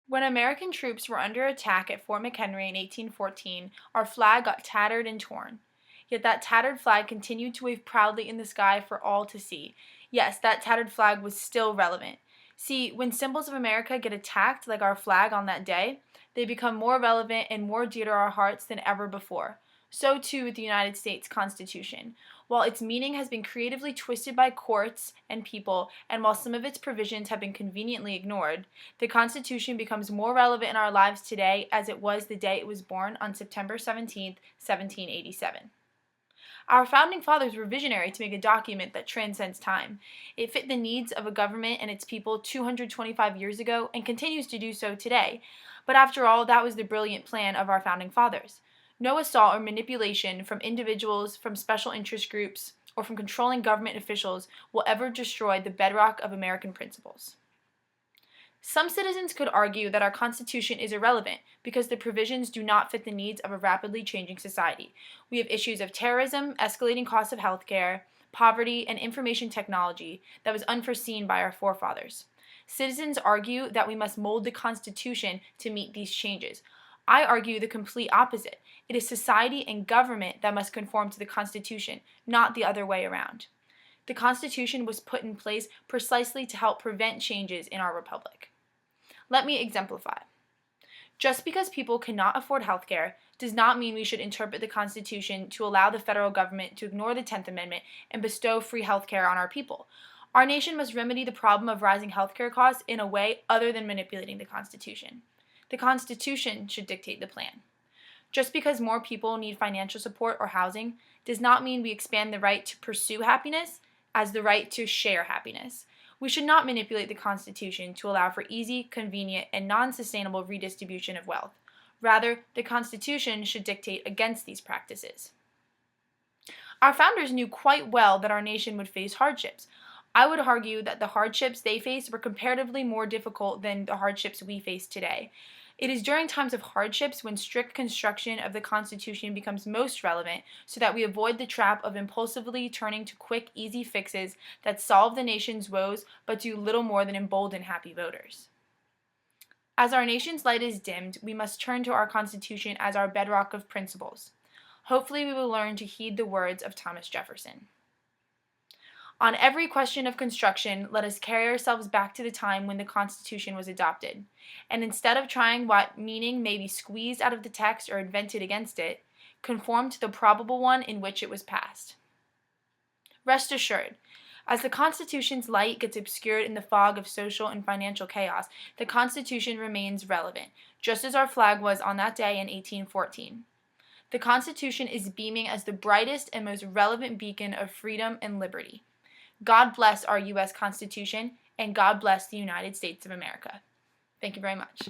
When American troops were under attack at Fort McHenry in 1814, our flag got tattered and torn. Yet that tattered flag continued to wave proudly in the sky for all to see. Yes, that tattered flag was still relevant. See, when symbols of America get attacked, like our flag on that day, they become more relevant and more dear to our hearts than ever before. So too with the United States Constitution. While its meaning has been creatively twisted by courts and people, and while some of its provisions have been conveniently ignored, the Constitution becomes more relevant in our lives today as it was the day it was born on September 17, 1787. Our founding fathers were visionary to make a document that transcends time. It fit the needs of a government and its people 225 years ago and continues to do so today. But after all, that was the brilliant plan of our founding fathers. No assault or manipulation from individuals, from special interest groups, or from controlling government officials will ever destroy the bedrock of American principles. Some citizens could argue that our Constitution is irrelevant because the provisions do not fit the needs of a rapidly changing society. We have issues of terrorism, escalating costs of healthcare, poverty, and information technology that was unforeseen by our forefathers. Citizens argue that we must mold the Constitution to meet these changes. I argue the complete opposite. It is society and government that must conform to the Constitution, not the other way around. The Constitution was put in place precisely to help prevent changes in our republic. Let me exemplify. Just because people cannot afford health care does not mean we should interpret the Constitution to allow the federal government to ignore the 10th Amendment and bestow free health care on our people. Our nation must remedy the problem of rising health care costs in a way other than manipulating the Constitution. The Constitution should dictate the plan. Just because more people need financial support or housing does not mean we expand the right to pursue happiness as the right to share happiness. We should not manipulate the Constitution to allow for easy, convenient, and non-sustainable redistribution of wealth. Rather, the Constitution should dictate against these practices. Our founders knew quite well that our nation would face hardships. I would argue that the hardships they faced were comparatively more difficult than the hardships we face today. It is during times of hardships when strict construction of the Constitution becomes most relevant so that we avoid the trap of impulsively turning to quick, easy fixes that solve the nation's woes but do little more than embolden happy voters. As our nation's light is dimmed, we must turn to our Constitution as our bedrock of principles. Hopefully we will learn to heed the words of Thomas Jefferson. On every question of construction, let us carry ourselves back to the time when the Constitution was adopted, and instead of trying what meaning may be squeezed out of the text or invented against it, conform to the probable one in which it was passed. Rest assured, as the Constitution's light gets obscured in the fog of social and financial chaos, the Constitution remains relevant, just as our flag was on that day in 1814. The Constitution is beaming as the brightest and most relevant beacon of freedom and liberty. God bless our U.S. Constitution, and God bless the United States of America. Thank you very much.